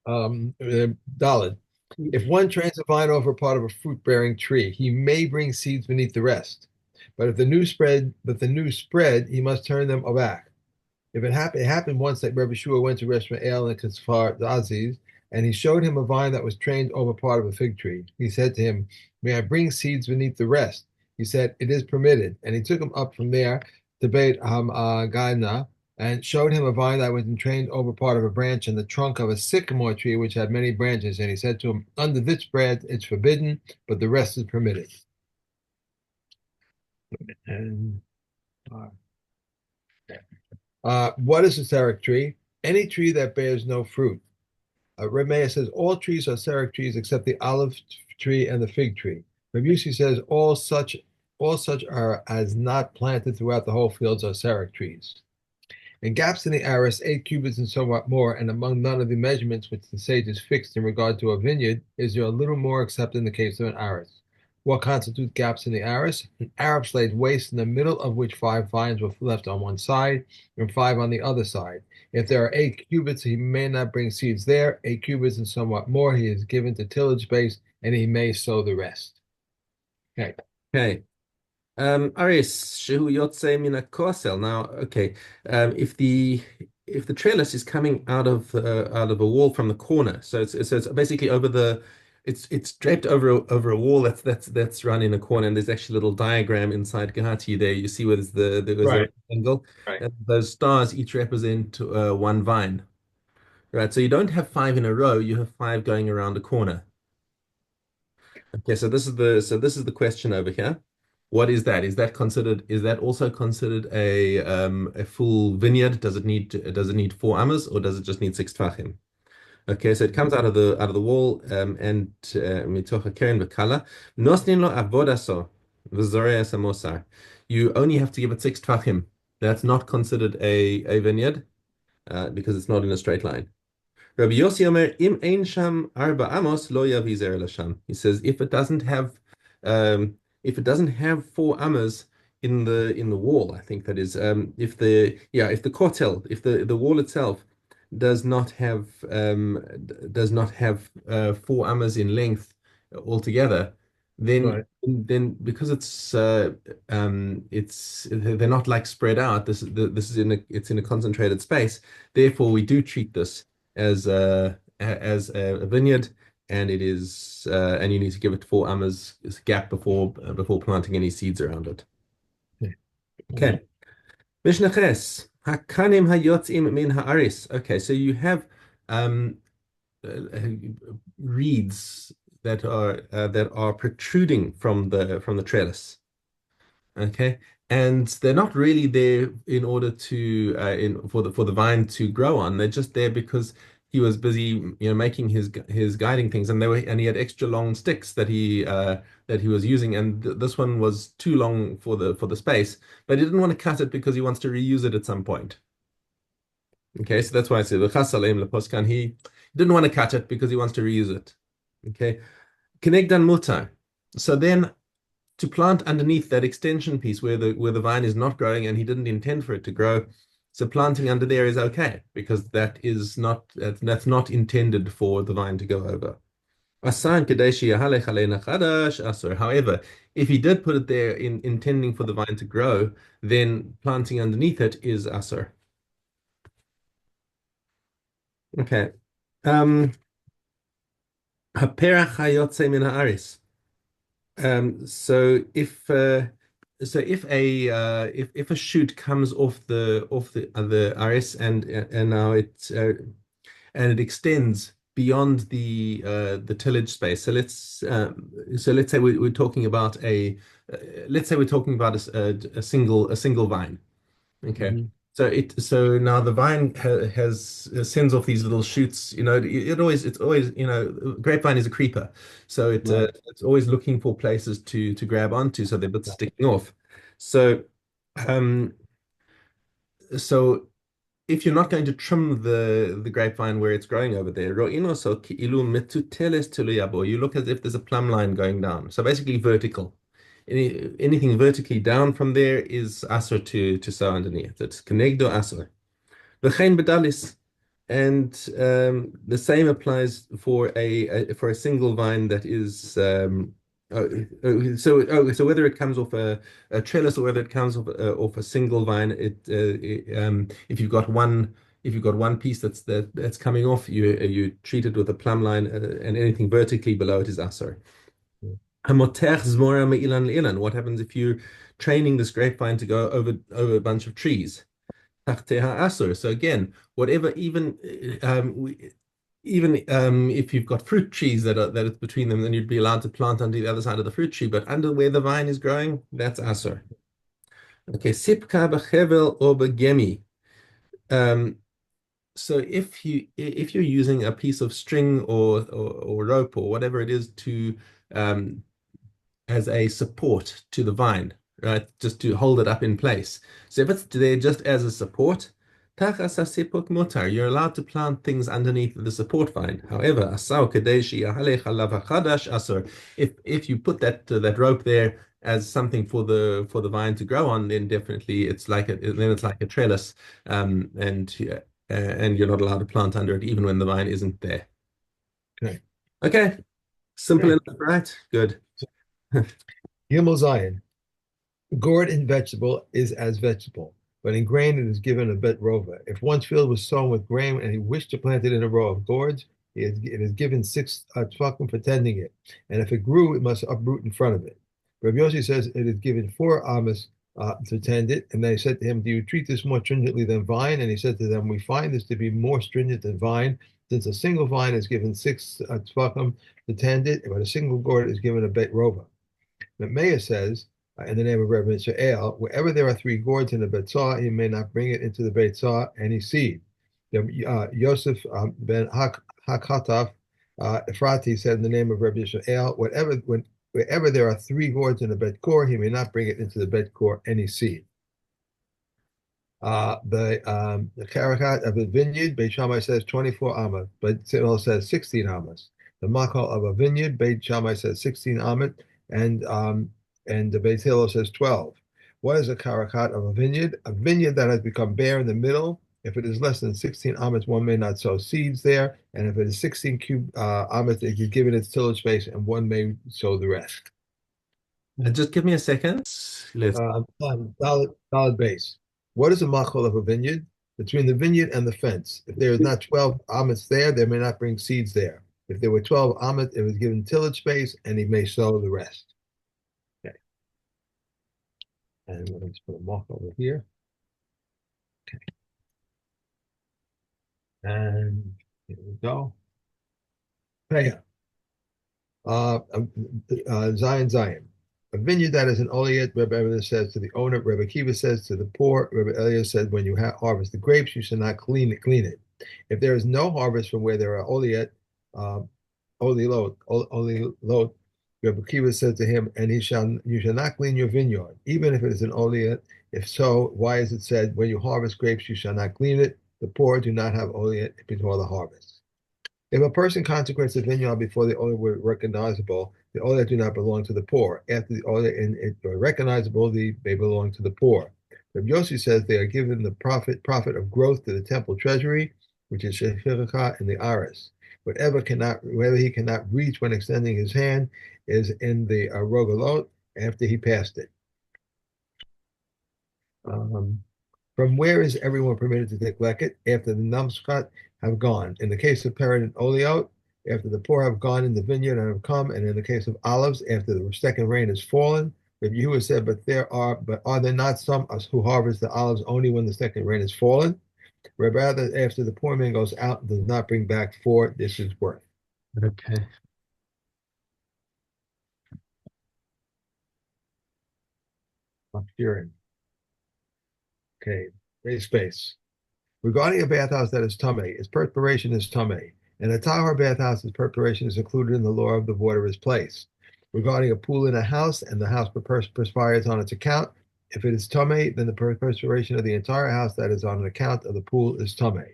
Dalid. If one trains a vine over a part of a fruit-bearing tree, he may bring seeds beneath the rest. But the new spread, he must turn them back. It happened once that Rebbe Shua went to Resh El and Kisfar Aziz, and he showed him a vine that was trained over part of a fig tree. He said to him, "May I bring seeds beneath the rest?" He said, "It is permitted." And he took him up from there to Beit Gaina and showed him a vine that was trained over part of a branch in the trunk of a sycamore tree which had many branches. And he said to him, "Under this branch it's forbidden, but the rest is permitted." And what is a seric tree? Any tree that bears no fruit. Reb Meir says all trees are seric trees except the olive tree and the fig tree. Reb Yossi says all such are as not planted throughout the whole fields are seric trees. And gaps in the aris, 8 cubits and somewhat more, and among none of the measurements which the sages fixed in regard to a vineyard, is there a little more except in the case of an aris. What constitutes gaps in the aris? An Arab laid waste in the middle of which 5 vines were left on one side and 5 on the other side. If there are 8 cubits, he may not bring seeds there. 8 cubits and somewhat more, he is given to tillage space, and he may sow the rest. Okay. Okay. Aris, shehu yotze min kosel. Now, okay, if the trellis is coming out of a wall from the corner, so it's basically over the it's draped over a wall that's run in a corner, and there's actually a little diagram inside Gehati there. You see where there's a Right, rectangle, right. and those stars each represent one vine, right? So you don't have five in a row; you have five going around the corner. Okay, so this is the question over here. What is that? Is that also considered a full vineyard? Does it need 4 amas or does it just need 6 tvachim? Okay, so it comes out of the wall and mitoch keren v'kala nosnin lo avodaso v'zorei samosar. You only have to give it 6 tvachim. That's not considered a vineyard because it's not in a straight line. Rabbi Yossi Omer, Im ein sham arba amos lo yavi zer lasham. He says if it doesn't have 4 amas in the wall, I think that is if the kotel, if the wall itself does not have 4 amas in length altogether, then Right. then because it's they're not like spread out. This is in a concentrated space. Therefore, we do treat this as a vineyard, and and you need to give it 4 amas gap before planting any seeds around it. Mhm. Okay. Mishna ches hakanim hayotzim min haaris. Okay, so you have um, uh, reeds that are protruding from the trellis. Okay. And they're not really there in order to in for the vine to grow on. They're just there because he was busy, making his guiding things, and he had extra long sticks that he was using, and this one was too long for the space, but he didn't want to cut it because he wants to reuse it at some point. Okay, so that's why I said "V'chasalem leposkan." He didn't want to cut it because he wants to reuse it. Okay, kenegdan mutar. So then to plant underneath that extension piece where the vine is not growing and he didn't intend for it to grow. So planting under there is okay because that's not intended for the vine to go over. However, if he did put it there in intending for the vine to grow, then planting underneath it is asur. Okay. Um, Haperach hayotze min haaris. So if a shoot comes off the RS and now it extends beyond the tillage space. So let's say we're talking about a single vine. Okay. Mhm. So now the vine has sends off these little shoots. It's always grapevine is a creeper, so Right. it's always looking for places to grab onto, so they're but sticking off. So um so if you're not going to trim the grapevine where it's growing over there, ro'ino so ki'ilu metuteles tuluyabo, you look as if there's a plumb line going down. So basically vertical. Anything vertically down from there is asr to sow underneath. It's kenegdo asr. V'chein bedalis. And the same applies for for a single vine that is so whether it comes off a trellis or whether it comes off a single vine, if you've got one piece that's coming off, you treat it with a plumb line, and anything vertically below it is asar. Hamotech zmora me'ilan le'ilan. What happens if you're training this grapevine to go over a bunch of trees? Tachteha asur. So again, whatever, even if you've got fruit trees that it's between them, then you'd be allowed to plant under the other side of the fruit tree. But under where the vine is growing, that's asur. Okay, sipka b'chevel or b'gemi. Um, so if you're using a piece of string or rope or whatever it is to um, as a support to the vine, right? Just to hold it up in place. So if it's there just as a support, you're allowed to plant things underneath the support vine. However, if you put that rope there as something for the vine to grow on, then definitely it's like a trellis, and you're not allowed to plant under it even when the vine isn't there. Okay. Okay, simple Okay. enough, right? Good. Gimel Zion. Gourd in vegetable is as vegetable, but in grain it is given a bet rova. If one's field was sown with grain and he wished to plant it in a row of gourds, it is given six tefachim for tending it. And if it grew, it must uproot in front of it. Rabbi Yossi says it is given 4 amos to tend it. And they said to him, do you treat this more stringently than vine? And he said to them, we find this to be more stringent than vine, since a single vine is given six tefachim to tend it, but a single gourd is given a bet rova. But Meir says, in the name of Rabbi Israel, wherever there are 3 gourds in the Betzah, he may not bring it into the Betzah any seed. Yosef ben Hakataf Ephrati said in the name of Rabbi Israel, wherever there are 3 gourds in the Bet Kor, he may not bring it into the Bet Kor any seed. The Karakat of the vineyard, Beit Shammai says 24 amas, but Tzimel says 16 amas. The Makal of a vineyard, Beit Shammai says 16 amas, and the Beit Hillel says 12. What is a Karakat of a vineyard? A vineyard that has become bare in the middle. If it is less than 16 amas, one may not sow seeds there, and if it is 16 amas, it is given its tillage space, and one may sow the rest. Just give me a second. Let's. Solid base. What is a machol of a vineyard? Between the vineyard and the fence. If there is not 12 amos there, they may not bring seeds there. If there were 12 amos, it was given tillage space, and he may sow the rest. Okay. And we're going to put a mark over here. Okay. And here we go. Paya. Zion. A vineyard that is an oliet, Rebbe Eliezer says to the owner, Rebbe Kiva says to the poor, Rebbe Eliezer says when you harvest the grapes, you should not clean it. If there is no harvest from where there are oliet, olilot, Rebbe Kiva said to him, and you shall not clean your vineyard, even if it is an oliet. If so, why is it said, when you harvest grapes, you shall not clean it? The poor do not have oliet before the harvest. If a person consecrates a vineyard before the olive were recognizable, the olive do not belong to the poor. After the olive are recognizable, they belong to the poor. Rabbi Yossi says they are given the profit of growth to the temple treasury, which is shechircha in the aris. Whatever he cannot reach when extending his hand is in the rogalot after he passed it. From where is everyone permitted to take leket? After the namskat have gone. In the case of perid and oliot, after the poor have gone in the vineyard and have come, and in the case of olives, after the second rain has fallen. Rabbi Yehuda said, but are there not some who harvest the olives only when the second rain has fallen? Rather, after the poor man goes out and does not bring back 4 dishes worth. Okay. Hearing. Okay, great space. Regarding a bathhouse that is tame, its perspiration is tame. In a tahor bathhouse, its perspiration is included in the law of the water is placed. Regarding a pool in a house, and the house perspires on its account, if it is tame, then the perspiration of the entire house that is on an account of the pool is tame.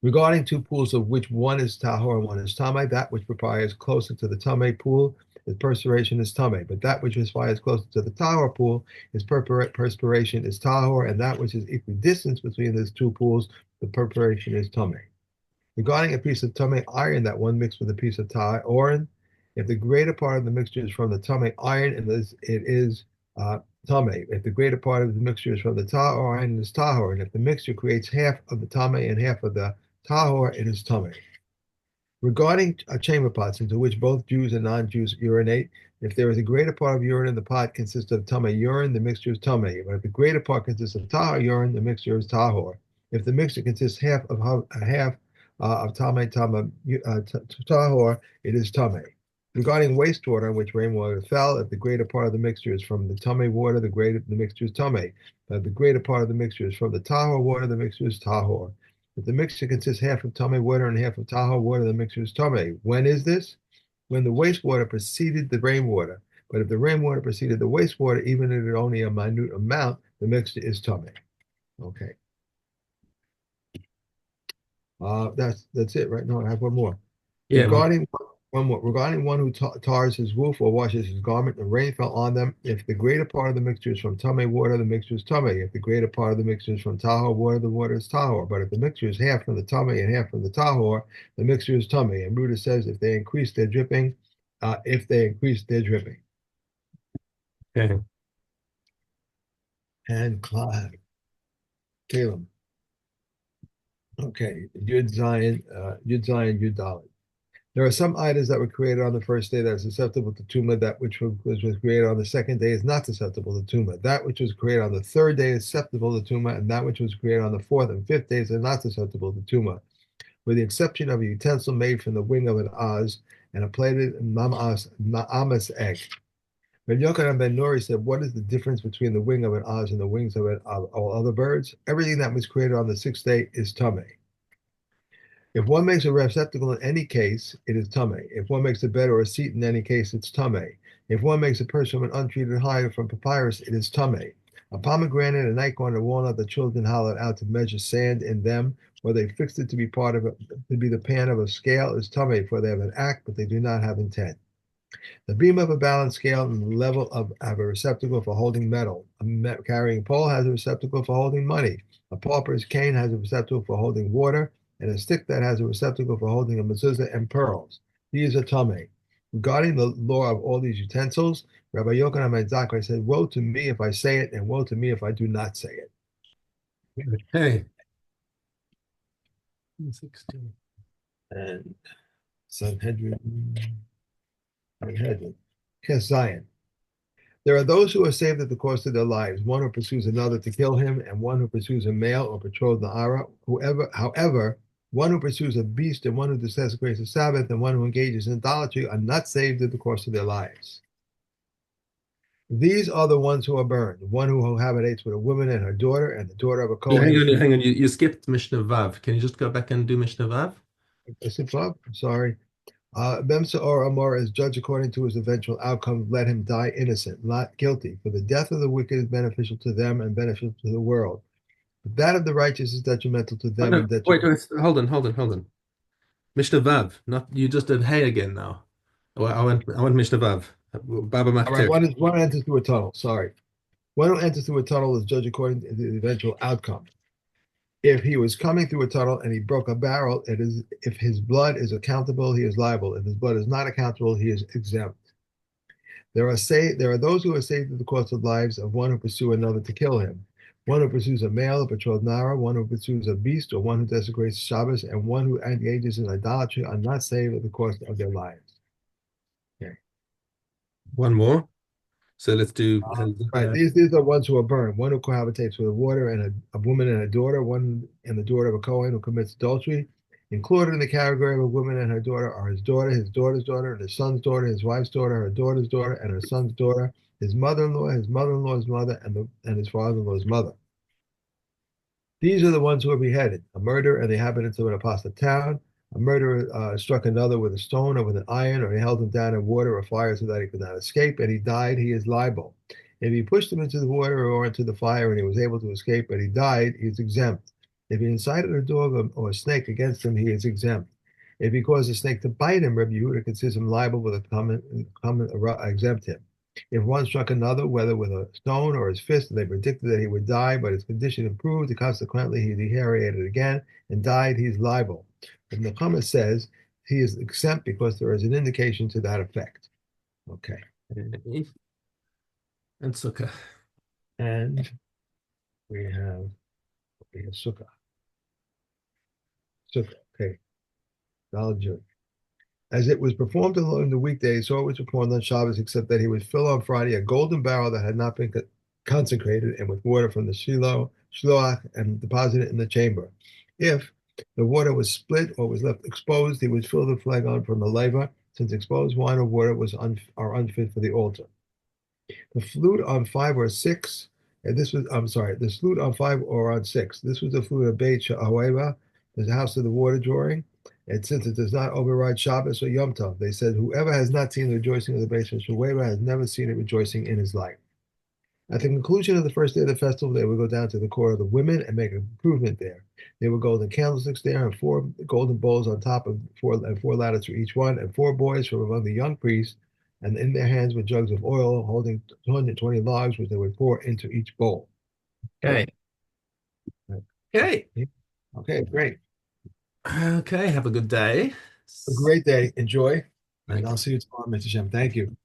Regarding 2 pools of which one is tahor and one is tame, that which perspires closer to the tame pool, its perspiration is tame. But that which perspires closer to the tahor pool, its perspiration is tahor, and that which is equidistant between these 2 pools the preparation is tummy. Regarding a piece of tummy iron that one mixed with a piece of orin, if the greater part of the mixture is from the tummy iron, it is tummy. If the greater part of the mixture is from the iron, it is tahor. And if the mixture creates half of the tummy and half of the tahor, it is tummy. Regarding chamber pots into which both Jews and non-Jews urinate, if there is a greater part of urine in the pot consists of tummy urine, the mixture is tummy. But if the greater part consists of tahor urine, the mixture is tahor. If the mixture consists half of tahor, it is tummy. Regarding wastewater in which rainwater fell, if the greater part of the mixture is from the tummy water, the mixture is tummy. If the greater part of the mixture is from the tahor water, the mixture is tahor. If the mixture consists half of tummy water and half of tahor water, the mixture is tummy. When is this? When the wastewater preceded the rainwater. But if the rainwater preceded the wastewater, even if it only a minute amount, the mixture is tummy. Okay. That's it right now. I have one more. Yeah. Regarding regarding one who tars his roof or washes his garment, and rain fell on them. If the greater part of the mixture is from tummy water, the mixture is tummy. If the greater part of the mixture is from tahor water, the water is tahor. But if the mixture is half from the tummy and half from the tahor, the mixture is tummy. And Ruda says if they increase their dripping, if they increase their dripping. Okay. And Caleb. Okay, Yud Zion, Yud Dalet. There are some items that were created on the first day that are susceptible to tumah. That which was created on the second day is not susceptible to tumah. That which was created on the third day is susceptible to tumah, and that which was created on the fourth and fifth days is not susceptible to tumah, with the exception of a utensil made from the wing of an oz and a plated ma'amas egg. Rabbi Yochanan ben Nuri said, "What is the difference between the wing of an oz and the wings of all other birds? Everything that was created on the sixth day is tumah. If one makes a receptacle in any case, it is tummy. If one makes a bed or a seat in any case, it's tummy. If one makes a purse from an untreated hide from papyrus, it is tummy. A pomegranate, an acorn, a walnut, the children hollowed out to measure sand in them, or they fixed it to be to be the pan of a scale, is tummy, for they have an act, but they do not have intent. The beam of a balance scale and the level of a receptacle for holding metal. A carrying pole has a receptacle for holding money. A pauper's cane has a receptacle for holding water, and a stick that has a receptacle for holding a mezuzah and pearls. These are tamei. Regarding the law of all these utensils, Rabbi Yochanan ben Zakkai said, "Woe to me if I say it, and woe to me if I do not say it." Okay. 16. And Sanhedrin, Kes Zion. There are those who are saved at the cost of their lives, one who pursues another to kill him, and one who pursues a male or betrothed Na'ara. However, one who pursues a beast and one who desecrates the Sabbath and one who engages in idolatry are not saved at the cost of their lives. These are the ones who are burned, one who cohabitates with a woman and her daughter, and the daughter of a Kohen. Hang on. You skipped Mishnah Vav. Can you just go back and do Mishnah Vav? I'm sorry. Bemsa or Amor is judged according to his eventual outcome. Let him die innocent, not guilty. For the death of the wicked is beneficial to them and beneficial to the world. But that of the righteous is detrimental to Oh, them no, and detrimental. wait, hold on. Mishnah Vav. Not you just did Hey again now. Oh, I want Mishnah Vav. Baba All right, Maktir. one enters through a tunnel. Sorry. One who enters through a tunnel is judged according to the eventual outcome. If he was coming through a tunnel and he broke a barrel, it is if his blood is accountable, he is liable. If his blood is not accountable, he is exempt. There are those who are saved at the cost of lives of one who pursue another to kill him. One who pursues a male, a betrothed Nara, one who pursues a beast, or one who desecrates Shabbos, and one who engages in idolatry are not saved at the cost of their lives. Okay. One more. So let's do. Right. These are ones who are burned. One who cohabitates with water and a woman and a daughter, one and the daughter of a Kohen who commits adultery. Included in the category of a woman and her daughter are his daughter's daughter, and his son's daughter, his wife's daughter, her daughter's daughter, and her son's daughter, his mother-in-law's mother, and his father-in-law's mother. These are the ones who are beheaded: a murderer and the inhabitants of an apostate town. A murderer struck another with a stone or with an iron, or he held him down in water or fire so that he could not escape, and he died, he is liable. If he pushed him into the water or into the fire and he was able to escape but he died, he is exempt. If he incited a dog or a snake against him, he is exempt. If he caused a snake to bite him, Rabbi Yehuda considers him liable with a exempt him. If one struck another, whether with a stone or his fist, they predicted that he would die, but his condition improved, and consequently he deteriorated again and died, he's liable. But Nechama says he is exempt because there is an indication to that effect. Okay. Okay. And sukkah. And we have sukkah. Sukkah. Okay. Knowledge. As it was performed on the weekdays, so it was performed on Shabbos, except that he would fill on Friday a golden barrel that had not been consecrated and with water from the shloach, and deposit it in the chamber. If the water was split or was left exposed, he would fill the flagon from the laver, since exposed wine or water are unfit for the altar. The flute on five or six, and this was, I'm sorry, the flute on five or on six. This was the flute of Beit Sha'aweva, the house of the water drawing. And since it does not override Shabbos or Yom Tov, they said, whoever has not seen the rejoicing of the Beit Sha'aweva has never seen it rejoicing in his life. At the conclusion of the first day of the festival, they would go down to the court of the women and make an improvement there. There were golden candlesticks there and four golden bowls on top of four ladders for each one, and four boys from among the young priests, and in their hands were jugs of oil holding 220 logs, which they would pour into each bowl. Okay. Okay. Okay. Okay, great. Okay. Have a good day. A great day. Enjoy, and Thank I'll see you tomorrow, Mr. Shem. Thank you.